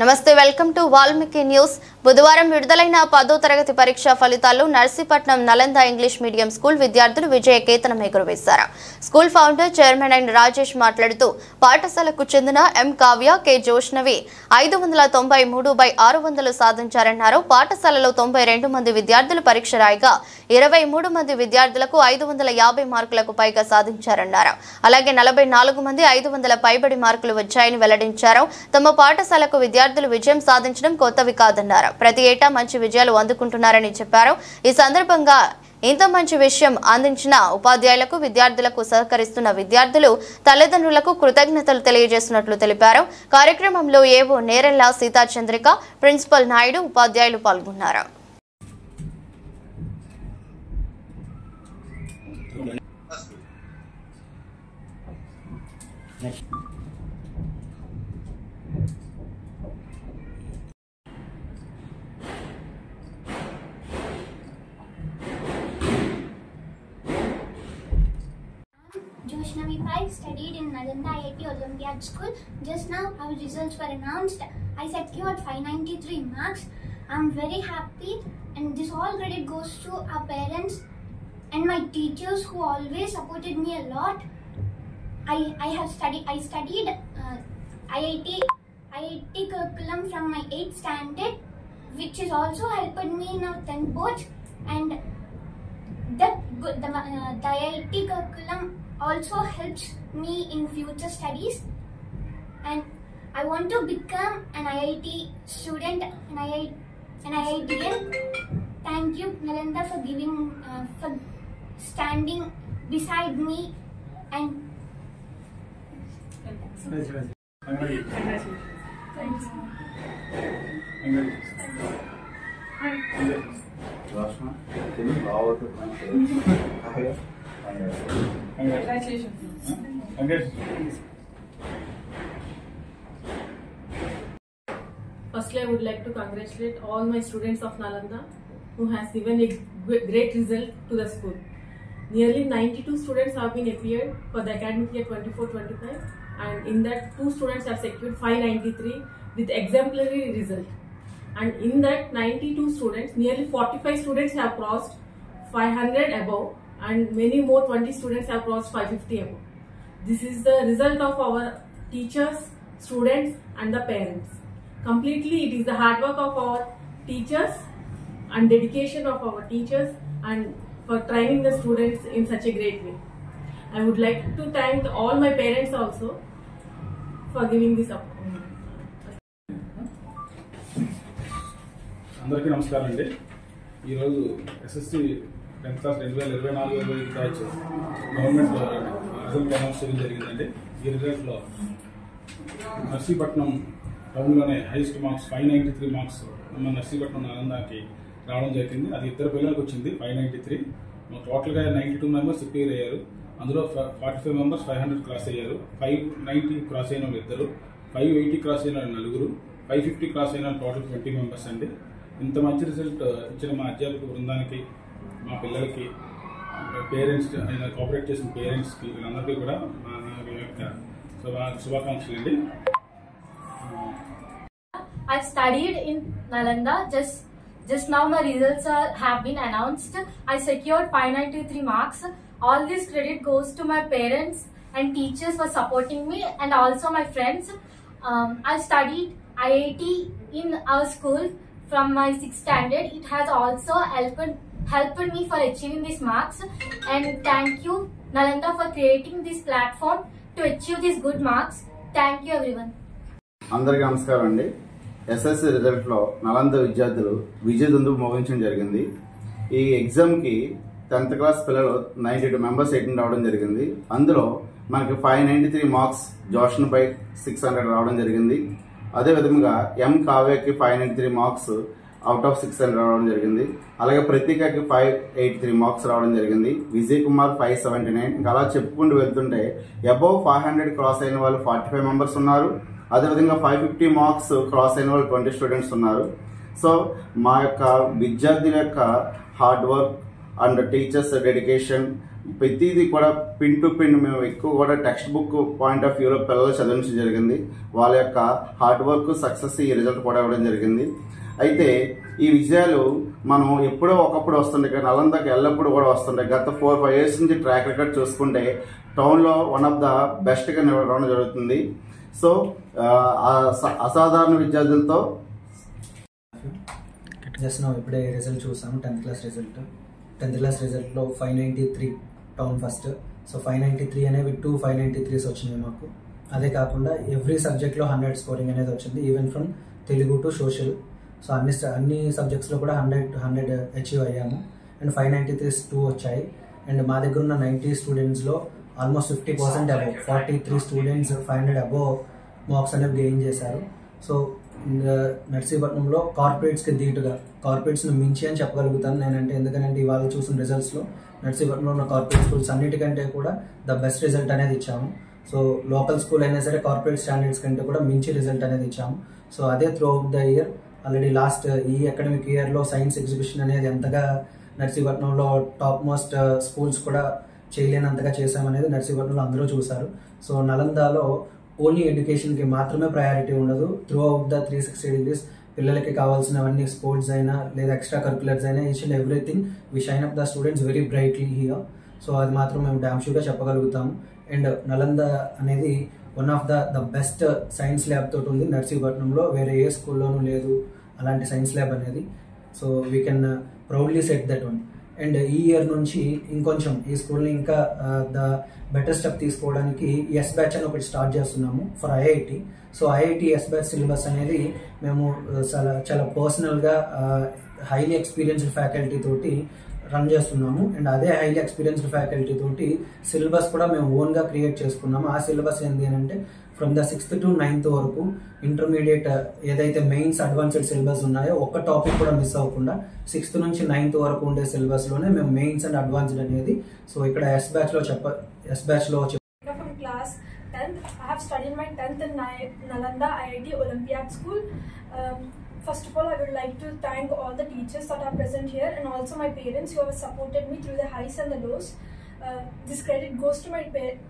నమస్తే welcome to Valmiki news. బుధవారం విడుదలైన 10వ తరగతి పరీక్ష ఫలితాల్లో Narsipatnam Nalanda English medium school విద్యార్థులు విజయ కేతనం ఎగురవేశారు. స్కూల్ ఫౌండర్ చైర్మన్ అయిన రాజేష్ మాట్లాడుతూ పాఠశాలకు చెందిన ఎం కావ్య, కె జోష్నవి 593/600 సాధించారన్నారు. పాఠశాలలో 92 మంది విద్యార్థులు పరీక్ష రాయగా 23 మంది విద్యార్థులకు 550 మార్కులకు పైగా సాధించారన్నారు. అలాగే 44 మంది 500 పైబడి మార్కులు వచ్చాయని వెల్లడించారు. తమ పాఠశాలకు విద్యార్థులు విజయం సాధించడం కొత్తవి కాదన్నారు. ప్రతి ఏటా మంచి విజయాలు అందుకుంటున్నారని చెప్పారు. ఈ సందర్భంగా ఇంత మంచి విషయం అందించిన ఉపాధ్యాయులకు, విద్యార్థులకు సహకరిస్తున్న విద్యార్థులు, తల్లిదండ్రులకు కృతజ్ఞతలు తెలియజేస్తున్నట్లు తెలిపారు. కార్యక్రమంలో ఏవో నేరెల్లా సీతాచంద్రిక, ప్రిన్సిపల్ నాయుడు, ఉపాధ్యాయులు పాల్గొన్నారు. Joshnavi Pai studied in Nalanda IIT Olympiad School. Just now our results were announced. I secured 593 marks. I'm very happy, and this all credit goes to our parents and my teachers who always supported me a lot. I studied IIT curriculum from my 8th standard, which has also helped me in our 10th boards, and the IIT curriculum also helps me in future studies, and I want to become an IIT student, an IITian. Thank you Nalanda for standing beside me, and Firstly, I would like to congratulate all my students of Nalanda who has given a great result to the school. Nearly 92 students have been appeared for the academic year 24-25, and in that 2 students have secured 593 with exemplary result. And in that 92 students, nearly 45 students have crossed 500 above, and many more 20 students have crossed 550 above. This is the result of our teachers, students and the parents. Completely it is the hard work of our teachers and dedication of our teachers, and for training the students in such a great way. I would like to thank all my parents also for giving this opportunity. అందరికీ నమస్కారం అండి. ఈరోజు SSC 10th class 2024-25 batch government result announce చేయడం జరిగిందండి. ఈ రిజల్ట్లో Narsipatnam టౌన్లోనే highest marks 593 marks మన నర్సీపట్నం నలందాకి రావడం జరిగింది. అది ఇద్దరు పిల్లలకు వచ్చింది 593. టోటల్గా 92 మెంబర్స్ అపీర్ అయ్యారు. అందులో 45 మెంబర్స్ 500 క్రాస్ అయ్యారు. 590 క్రాస్ అయిన వాళ్ళు ఇద్దరు, 580 క్రాస్ అయిన వాళ్ళు 4, 550 క్రాస్ అయిన టోటల్ 20 మెంబర్స్ అండి. ఇంత మంచి రిజల్ట్ ఇచ్చిన మా అధ్యాపక బృందానికి, మా పిల్లలకి, పేరెంట్స్ అయిన కోఆపరేట్ చేసిన పేరెంట్స్కి, వీళ్ళందరికీ కూడా మా యొక్క శుభాకాంక్షలు అండి. I studied in Nalanda. Just now my results have been announced. I secured 593 marks. All this credit goes to my parents and teachers for supporting me, and also my friends. I studied IIT in our school from my 6th standard. It has also helped me for achieving these marks, and thank you Nalanda for creating this platform to achieve these good marks. Thank you everyone. అందరికీ నమస్కారం అండి. SSC రిజల్ట్లో Nalanda విద్యార్థులు విజయదుందుకు మోగించడం జరిగింది. ఈ ఎగ్జామ్కి 10th class పిల్లలు 92 members attend అవ్వడం జరిగింది. అందులో మనకి 593 మార్క్స్, జోష్నపై 600 రావడం జరిగింది. అదేవిధంగా ఎం కావ్యకి 593 మార్క్స్ అవుట్ ఆఫ్ 600 రావడం జరిగింది. అలాగే ప్రతీకకి 583 మార్క్స్ రావడం జరిగింది. విజయ్ కుమార్ 579. ఇంకా అలా చెప్పుకుంటూ వెళ్తుంటే అబౌవ్ 500 క్రాస్ అయిన వాళ్ళు 45 మెంబర్స్ ఉన్నారు. అదేవిధంగా 550 మార్క్స్ క్రాస్ అయిన వాళ్ళు 20 స్టూడెంట్స్ ఉన్నారు. సో మా యొక్క విద్యార్థుల యొక్క hard work, and teachers dedication ప్రతిదీ కూడా పిన్ టు పిన్ మేము ఎక్కువ కూడా టెక్స్ట్ బుక్ పాయింట్ ఆఫ్ వ్యూలో పిల్లలు చదివించడం జరిగింది. వాళ్ళ యొక్క హార్డ్ వర్క్ సక్సెస్ ఈ రిజల్ట్ కూడా ఇవ్వడం జరిగింది. అయితే ఈ విజయాలు మనం ఎప్పుడో ఒకప్పుడు వస్తుండే కానీ నలందకి ఎల్లప్పుడూ కూడా వస్తుంటాయి. గత 4-5 years నుంచి ట్రాక్ రికార్డ్ చూసుకుంటే టౌన్లో వన్ ఆఫ్ ద బెస్ట్గా నిలవడం జరుగుతుంది. సో అసాధారణ విద్యార్థులతో జస్ట్ నా ఇప్పుడే రిజల్ట్ చూసాము. 10th క్లాస్ రిజల్ట్లో 593 టౌన్ ఫస్ట్. సో 593 అనేవి 2 593s వచ్చినాయి మాకు. అదే కాకుండా ఎవ్రీ సబ్జెక్ట్లో 100 స్కోరింగ్ అనేది వచ్చింది, even from Telugu to social. So అన్ని సబ్జెక్ట్స్లో కూడా 100 అచీవ్ అయ్యాము. అండ్ 593s 2 వచ్చాయి. అండ్ మా దగ్గర ఉన్న 90 స్టూడెంట్స్లో almost 50% above 43 students 500 above marks అనేవి గెయిన్ చేశారు. సో నర్సీపట్నంలో కార్పొరేట్స్కి ధీటుగా, కార్పొరేట్స్ని మించి అని చెప్పగలుగుతాను నేనంటే. ఎందుకంటే ఇవాళ చూసిన రిజల్ట్స్లో నర్సీపట్నంలో ఉన్న కార్పొరేట్ స్కూల్స్ అన్నిటికంటే కూడా ద బెస్ట్ రిజల్ట్ అనేది ఇచ్చాము. సో లోకల్ స్కూల్ అయినా సరే కార్పొరేట్ స్టాండర్డ్స్ కంటే కూడా మించి రిజల్ట్ అనేది ఇచ్చాము. సో అదే through out the year already last ఈ అకాడమిక్ ఇయర్లో సైన్స్ ఎగ్జిబిషన్ అనేది ఎంతగా నర్సీపట్నంలో టాప్ మోస్ట్ స్కూల్స్ కూడా చేయలేనంతగా చేశామనేది నర్సీపట్నంలో అందరూ చూశారు. సో నలందాలో ఓన్లీ ఎడ్యుకేషన్కి మాత్రమే ప్రయారిటీ ఉండదు. త్రూ అవుట్ ద 360 degrees పిల్లలకి కావాల్సినవన్నీ స్పోర్ట్స్ అయినా లేదా ఎక్స్ట్రా కరికులర్స్ అయినా each and everything we shine up the students very brightly here. So అది మాత్రం మేము డామ్ షూర్గా చెప్పగలుగుతాము. అండ్ నలంద అనేది one of the best science lab తోటి ఉంది నర్సీపట్నంలో. వేరే ఏ స్కూల్లోనూ లేదు అలాంటి సైన్స్ ల్యాబ్ అనేది. So we can proudly set that one. And ఈ ఇయర్ నుంచి ఇంకొంచెం ఈ స్కూల్ని ఇంకా ద బెటర్ స్టెప్ తీసుకోవడానికి ఎస్ బ్యాచ్ అని ఒకటి స్టార్ట్ చేస్తున్నాము for IIT. So IIT S batch syllabus అనేది మేము చాలా పర్సనల్గా హైలీ ఎక్స్పీరియన్స్డ్ ఫ్యాకల్టీ తోటి రన్ చేస్తున్నాము. అండ్ అదే హైలీ ఎక్స్పీరియన్స్డ్ ఫ్యాకల్టీ తోటి సిలబస్ కూడా మేము ఓన్గా క్రియేట్ చేసుకున్నాము. ఆ సిలబస్ ఏంటి అంటే from the 6th to 9th వరకు ఇంటర్మీడియట్ ఏదైతే మెయిన్స్ అడ్వాన్స్డ్ సిలబస్ ఉన్నాయో ఒక్క టాపిక్ కూడా మిస్ అవ్వకుండా 6th నుంచి 9th వరకు ఉండే సిలబస్లోనే మేము మెయిన్స్ అండ్ అడ్వాన్స్డ్ అనేది. సో ఇక్కడ ఎస్ బ్యాచ్లో From class 10th, I have studied my 10th in Nalanda IIT Olympiad School. First of all, I would like to thank all the teachers that are present here and also my parents who have supported me through the highs and the lows. This credit goes to my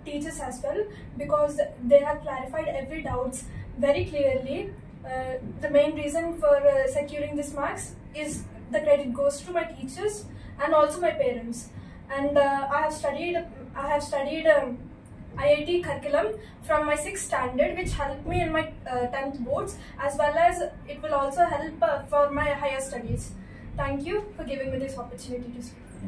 teachers as well because they have clarified every doubts very clearly. The main reason for securing this marks is the credit goes to my teachers and also my parents. And I have studied IIT curriculum from my 6th standard, which helped me in my 10th boards, as well as it will also help for my higher studies. Thank you for giving me this opportunity to speak.